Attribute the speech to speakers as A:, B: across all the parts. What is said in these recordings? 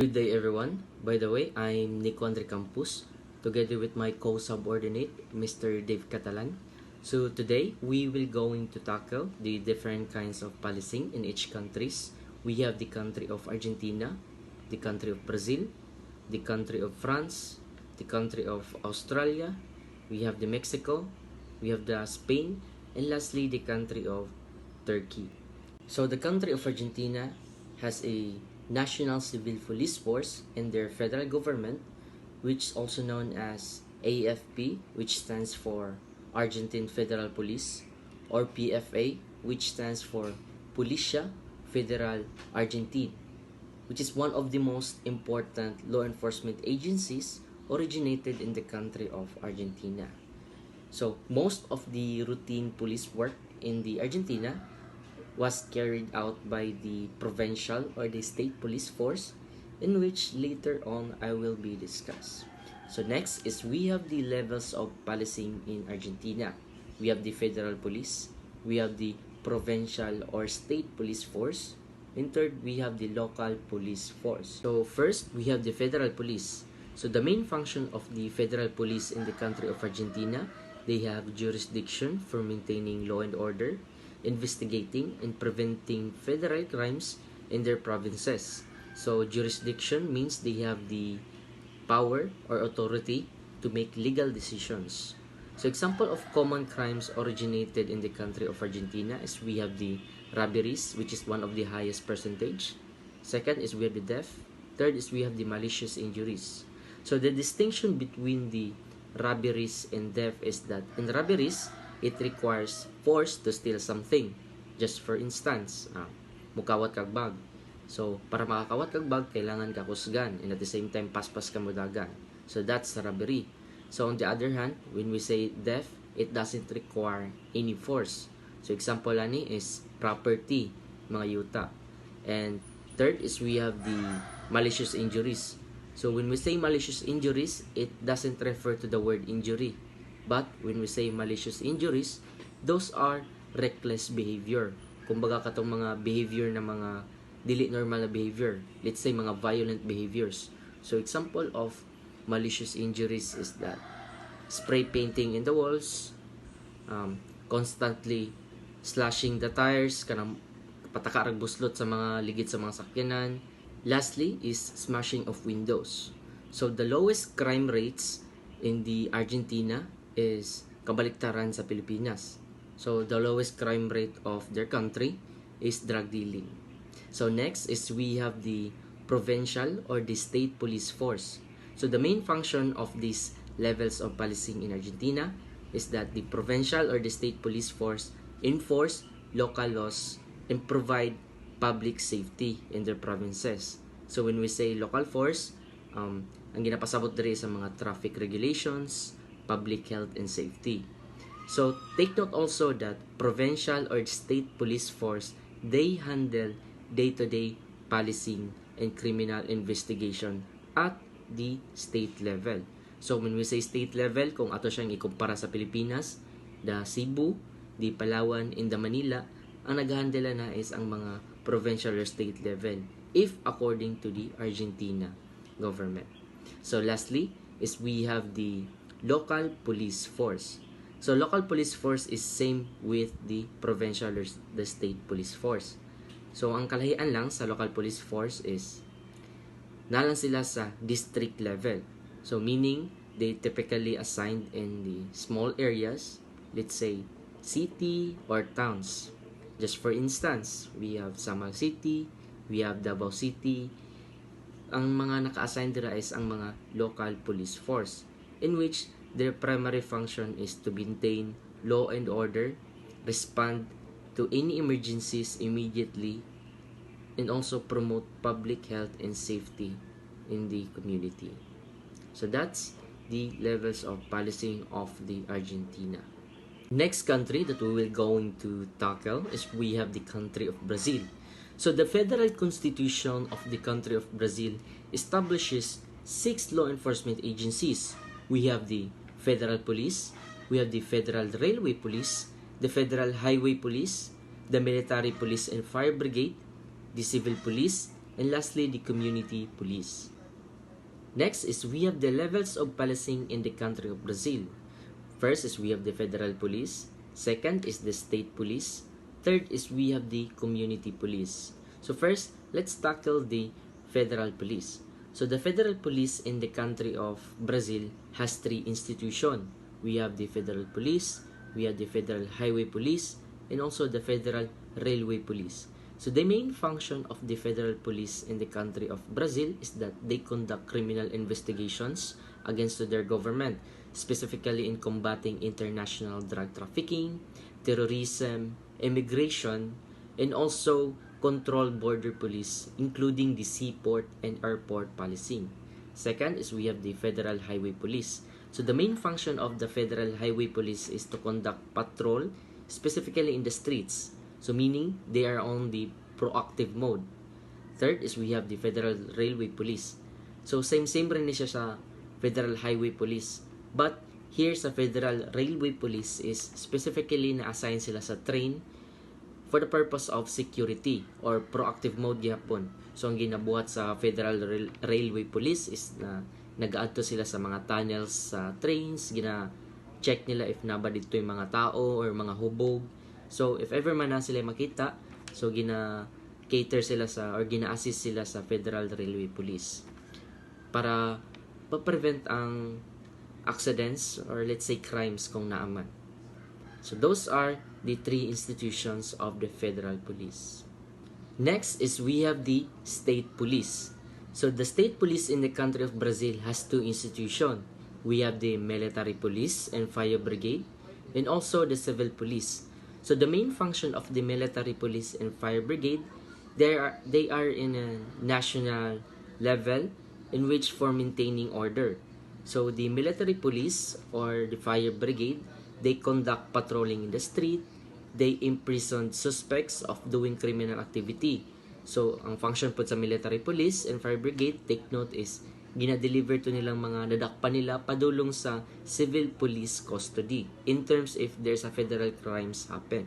A: Good day everyone. By the way, I'm Nico Andre Campus together with my co-subordinate Mr. Dave Catalan. So today we will going to tackle the different kinds of policing in each countries. We have the country of Argentina, the country of Brazil, the country of France, the country of Australia, we have the Mexico, we have the Spain, and lastly the country of Turkey. So the country of Argentina has a National Civil Police Force and their federal government, which is also known as AFP, which stands for Argentine Federal Police, or PFA, which stands for Policia Federal Argentine, which is one of the most important law enforcement agencies originated in the country of Argentina. So most of the routine police work in the Argentina was carried out by the provincial or the state police force, in which later on I will be discussed. So next is we have the levels of policing in Argentina. We have the federal police, we have the provincial or state police force, and third we have the local police force. So first we have the federal police. So the main function of the federal police in the country of Argentina, they have jurisdiction for maintaining law and order, investigating and preventing federal crimes in their provinces. So jurisdiction means they have the power or authority to make legal decisions. So example of common crimes originated in the country of Argentina is we have the robberies, which is one of the highest percentage. Second is we have the theft. Third is we have the malicious injuries. So the distinction between the robberies and theft is that in robberies, it requires force to steal something. Just for instance, mukawat kag bag. So, para makakawat kag bag, kailangan ka kusgan and at the same time, paspas ka mudagan. So, that's robbery. So, on the other hand, when we say theft, it doesn't require any force. So, example ani is property, mga yuta. And third is we have the malicious injuries. So, when we say malicious injuries, it doesn't refer to the word injury. But when we say malicious injuries, those are reckless behavior. Kumbaga katong mga behavior na mga dili normal na behavior. Let's say mga violent behaviors. So example of malicious injuries is that spray painting in the walls, constantly slashing the tires, kanang patakarag buslot sa mga ligid sa mga sakyanan. Lastly is smashing of windows. So the lowest crime rates in the Argentina is kabaliktaran sa Pilipinas. So the lowest crime rate of their country is drug dealing. So next is we have the provincial or the state police force. So the main function of these levels of policing in Argentina is that the provincial or the state police force enforce local laws and provide public safety in their provinces. So when we say local force, ang ginapasabot diri sa mga traffic regulations, public health and safety. So take note also that provincial or state police force, they handle day-to-day policing and criminal investigation at the state level. So when we say state level, kung ato siyang ikumpara sa Pilipinas, the Cebu, the Palawan, and the Manila, ang naghahandle na is ang mga provincial or state level if according to the Argentina government. So lastly is we have the local police force. So local police force is same with the provincial or the state police force. So ang kalahian lang sa local police force is nalang sila sa district level. So meaning they typically assigned in the small areas, let's say city or towns. Just for instance, we have Samar City, we have Davao City. Ang mga naka-assign dira is ang mga local police force, in which their primary function is to maintain law and order, respond to any emergencies immediately, and also promote public health and safety in the community. So that's the levels of policing of the Argentina. Next country that we will going to tackle is we have the country of Brazil. So the federal constitution of the country of Brazil establishes 6 law enforcement agencies. We have the Federal Police, we have the Federal Railway Police, the Federal Highway Police, the Military Police and Fire Brigade, the Civil Police, and lastly, the community police. Next is we have the levels of policing in the country of Brazil. First is we have the federal police. Second is the state police. Third is we have the community police. So first, let's tackle the federal police. So the federal police in the country of Brazil has three institutions. We have the federal police, we have the federal highway police, and also the federal railway police. So the main function of the federal police in the country of Brazil is that they conduct criminal investigations against their government, specifically in combating international drug trafficking, terrorism, immigration, and also control border police, including the seaport and airport policing. Second is we have the federal highway police. So the main function of the federal highway police is to conduct patrol, specifically in the streets. So meaning they are on the proactive mode. Third is we have the federal railway police. So same rin siya sa federal highway police. But here sa federal railway police is specifically na-assign sila sa train for the purpose of security or proactive mode gyapon. So ang ginabuhat sa federal railway police is na nag-aadto sila sa mga tunnels sa trains, gina-check nila if naba dito yung mga tao or mga hubog. So, if ever man na sila makita, so gina-cater sila sa, or gina-assist sila sa Federal Railway Police para pa-prevent ang accidents or let's say crimes kung naaman. So, those are the three institutions of the Federal Police. Next is we have the State Police. So, the State Police in the country of Brazil has two institutions. We have the Military Police and Fire Brigade, and also the Civil Police. So the main function of the military police and fire brigade, they are in a national level in which for maintaining order. So the military police or the fire brigade, they conduct patrolling in the street, they imprison suspects of doing criminal activity. So ang function po sa military police and fire brigade, take note is gina-deliver to nilang mga nadakpa nila padulong sa civil police custody in terms if there's a federal crimes happen.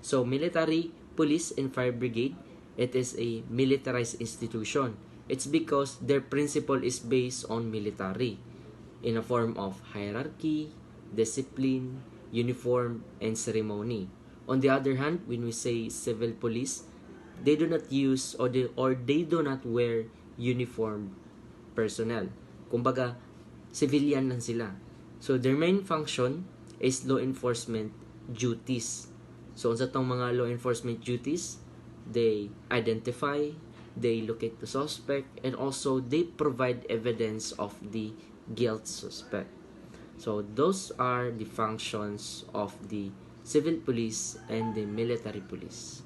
A: So, military police and fire brigade, it is a militarized institution. It's because their principle is based on military in a form of hierarchy, discipline, uniform, and ceremony. On the other hand, when we say civil police, they do not use or they do not wear uniform personnel. Kumbaga, civilian lang sila. So, their main function is law enforcement duties. So, sa tong mga law enforcement duties, they identify, they locate the suspect, and also they provide evidence of the guilt suspect. So, those are the functions of the civil police and the military police.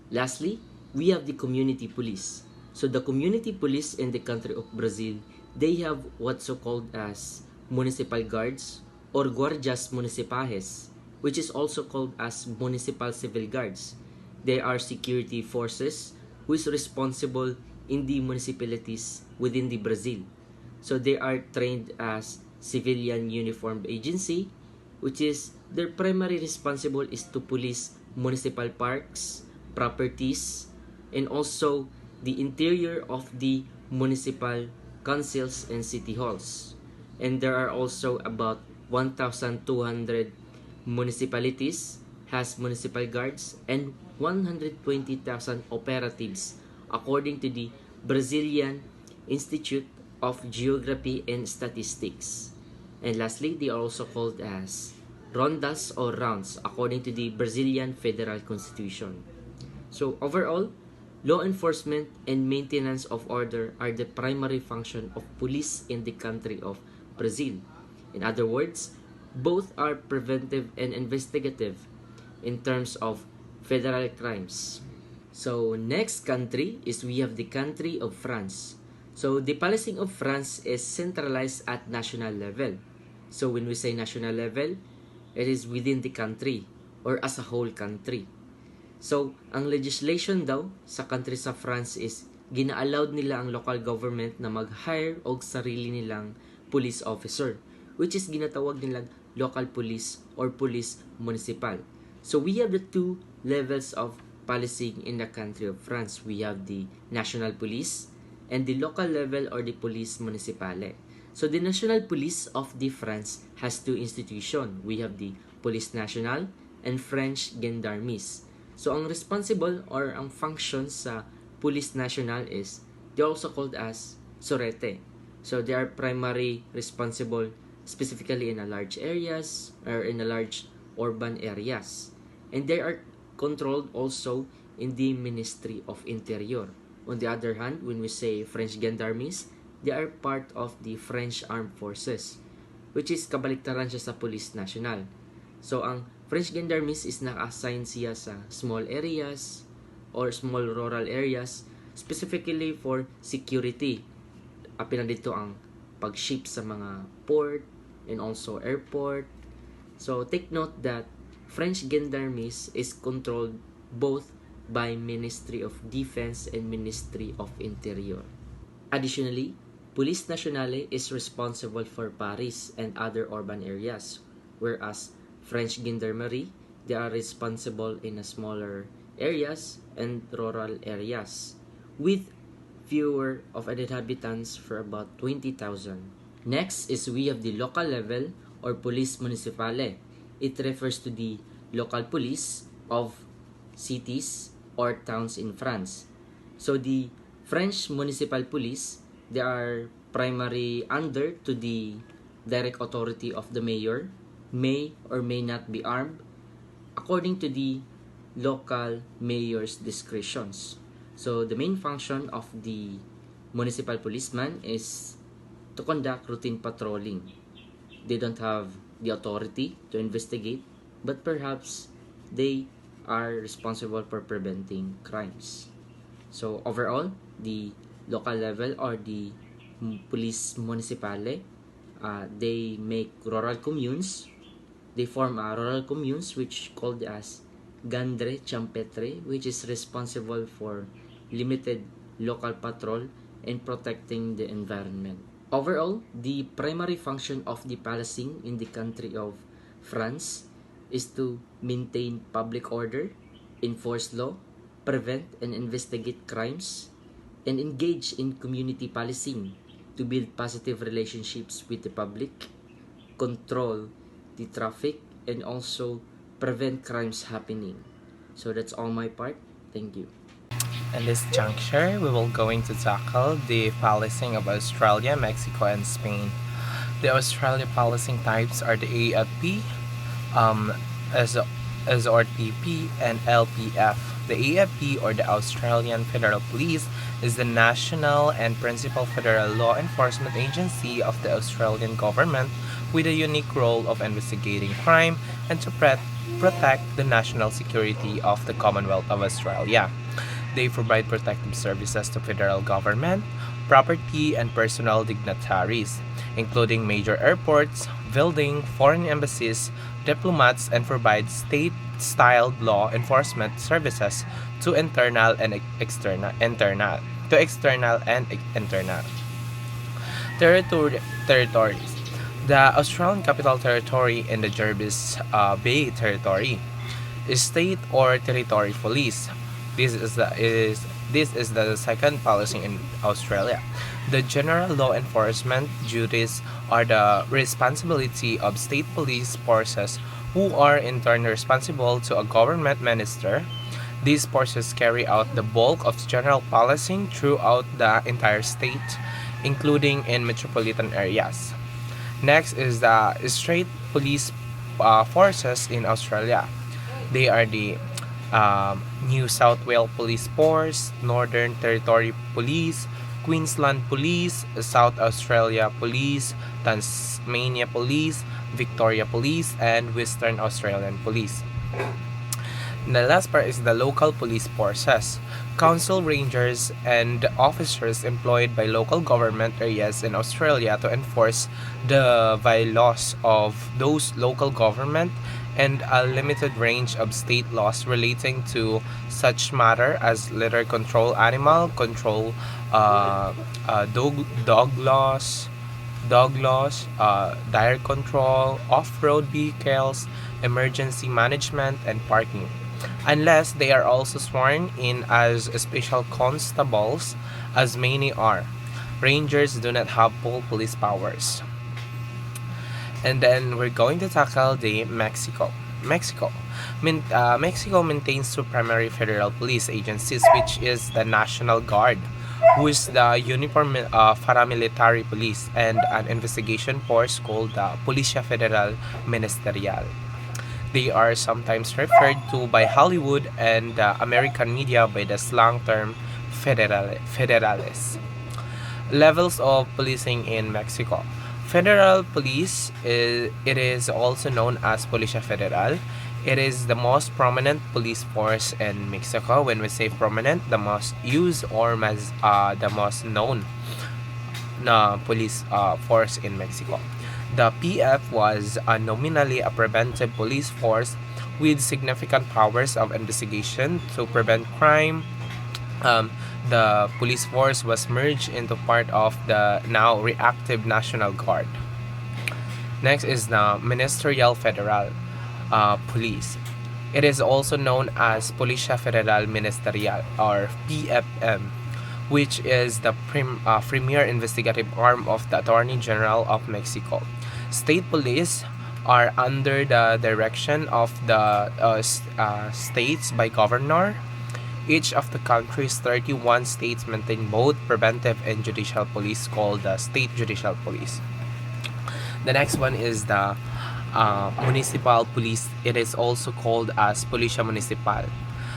A: Lastly, we have the community police. So the community police in the country of Brazil, they have what's so called as municipal guards or guardias municipais, which is also called as municipal civil guards. They are security forces who is responsible in the municipalities within the Brazil. So they are trained as civilian uniformed agency, which is their primary responsible is to police municipal parks, properties, and also the interior of the municipal councils and city halls. And there are also about 1,200 municipalities has municipal guards and 120,000 operatives according to the Brazilian Institute of Geography and Statistics. And lastly, they are also called as rondas or rounds according to the Brazilian Federal Constitution. So overall, law enforcement and maintenance of order are the primary function of police in the country of Brazil. In other words, both are preventive and investigative in terms of federal crimes. So next country is we have the country of France. So the policing of France is centralized at national level. So when we say national level, it is within the country or as a whole country. So, ang legislation daw sa country sa France is gina-allowed nila ang local government na mag-hire og sarili nilang police officer, which is ginatawag nilang local police or police municipal. So, we have the two levels of policing in the country of France. We have the national police and the local level or the police municipale. So the national police of the France has two institutions. We have the Police Nationale and French Gendarmes. So ang responsible or ang function sa Police Nationale is they're also called as Sorete. So they are primary responsible specifically in a large areas or in a large urban areas. And they are controlled also in the Ministry of Interior. On the other hand, when we say French Gendarmes, they are part of the French Armed Forces, which is kabaliktaran siya sa Police National. So ang French Gendarmes is naka-assign siya sa small areas or small rural areas specifically for security. Apil na dito ang pag-ship sa mga port and also airport. So take note that French Gendarmes is controlled both by Ministry of Defense and Ministry of Interior. Additionally, Police Nationale is responsible for Paris and other urban areas, whereas French Gendarmerie, they are responsible in smaller areas and rural areas, with fewer of inhabitants for about 20,000. Next is we have the local level or Police Municipale. It refers to the local police of cities or towns in France. So the French municipal police, they are primary under to the direct authority of the mayor, may or may not be armed according to the local mayor's discretions. So the main function of the municipal policeman is to conduct routine patrolling. They don't have the authority to investigate, but perhaps they are responsible for preventing crimes. So overall, the local level or the police municipale, they make rural communes. They form rural communes which called as Gandre Champetre, which is responsible for limited local patrol and protecting the environment. Overall, the primary function of the policing in the country of France is to maintain public order, enforce law, prevent and investigate crimes, and engage in community policing to build positive relationships with the public, control the traffic, and also prevent crimes happening. So that's all my part. Thank you.
B: In this juncture, we will going to tackle the policing of Australia, Mexico, and Spain. The Australia policing types are the AFP, SRPP, and LPF. The AFP, or the Australian Federal Police, is the national and principal federal law enforcement agency of the Australian government with a unique role of investigating crime and to protect the national security of the Commonwealth of Australia. They provide protective services to federal government, property, and personal dignitaries, including major airports, building, foreign embassies, diplomats, and provide state-styled law enforcement services to external and internal territories. The Australian Capital Territory and the Jervis Bay Territory is state or territory police. This is the second policy in Australia. The general law enforcement duties are the responsibility of state police forces who are in turn responsible to a government minister. These forces carry out the bulk of general policing throughout the entire state, including in metropolitan areas. Next is the state police forces in Australia. They are the New South Wales Police Force, Northern Territory Police, Queensland Police, South Australia Police, Tasmania Police, Victoria Police, and Western Australian Police. And the last part is the local police forces. Council rangers and officers employed by local government areas in Australia to enforce the bylaws of those local government and a limited range of state laws relating to such matter as litter control, animal control, dog laws, dire control, off-road vehicles, emergency management, and parking. unless they are also sworn in as special constables, as many are. Rangers do not have full police powers. And then we're going to tackle the Mexico. Mexico maintains two primary federal police agencies, which is the National Guard, who is the uniform paramilitary police, and an investigation force called the Policia Federal Ministerial. They are sometimes referred to by Hollywood and American media by the slang term federales. Levels of policing in Mexico. Federal police it is also known as Policia Federal. It is the most prominent police force in Mexico. When we say prominent, the most used or the most known police force in Mexico. The PF was nominally a preventive police force with significant powers of investigation to prevent crime. The police force was merged into part of the now reactive National Guard. Next is the Ministerial Federal Police. It is also known as Policia Federal Ministerial or PFM, which is the premier investigative arm of the Attorney General of Mexico. State police are under the direction of the states by governor. Each of the country's 31 states maintain both preventive and judicial police called the state judicial police. The next one is the municipal police. It is also called as Policia Municipal.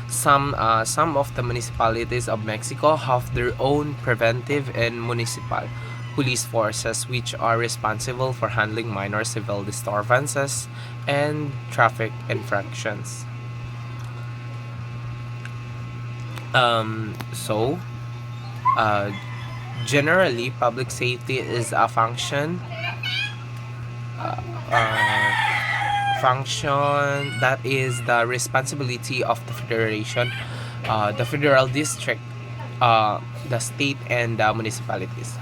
B: Some of the municipalities of Mexico have their own preventive and municipal police forces, which are responsible for handling minor civil disturbances and traffic infractions. So, uh, generally, public safety is a function that is the responsibility of the federation, the federal district, the state, and the municipalities.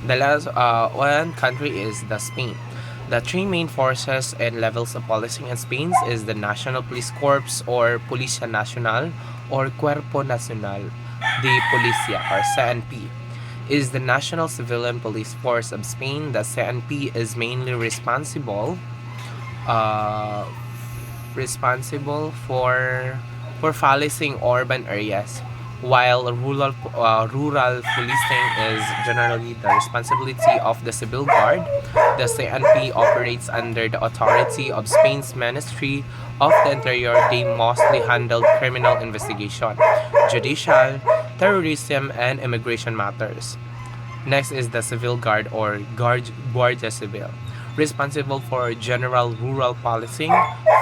B: The last one country is the Spain. The three main forces and levels of policing in Spain is the National Police Corps or Policia Nacional or Cuerpo Nacional de Policia or CNP is the National Civilian Police Force of Spain. The CNP is mainly uh, responsible for policing urban areas, while rural policing is generally the responsibility of the Civil Guard. The CNP operates under the authority of Spain's Ministry of the Interior. They mostly handle criminal investigation, judicial, terrorism, and immigration matters. Next is the Civil Guard or Guardia Civil, responsible for general rural policing,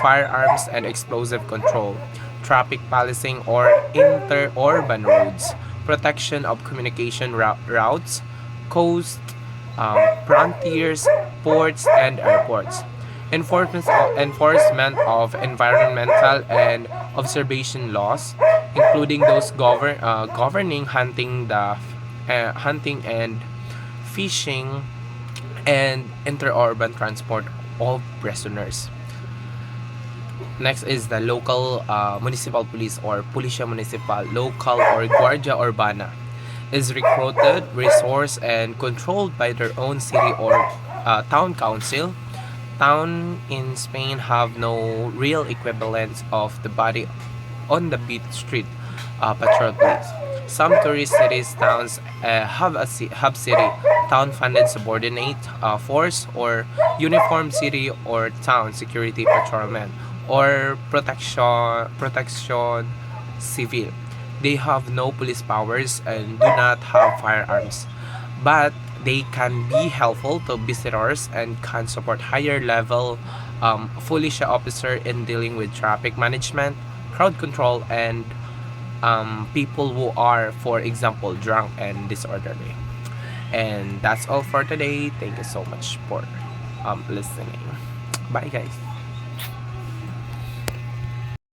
B: firearms and explosive control, traffic policing or inter-urban roads, protection of communication routes, coast, frontiers, ports, and airports, enforcement of environmental and observation laws, including those governing hunting and fishing, and interurban transport of prisoners. Next is the local municipal police or Policia Municipal, local or Guardia Urbana, is recruited, resourced, and controlled by their own city or town council. Town in Spain have no real equivalent of the body on the beat street patrol police. Some tourist cities towns have city town funded subordinate force or uniform city or town security patrolmen or protection civil. They have no police powers and do not have firearms, but they can be helpful to visitors and can support higher level police officer in dealing with traffic management, crowd control, and people who are, for example, drunk and disorderly. And that's all for today. Thank you so much for listening. Bye, guys.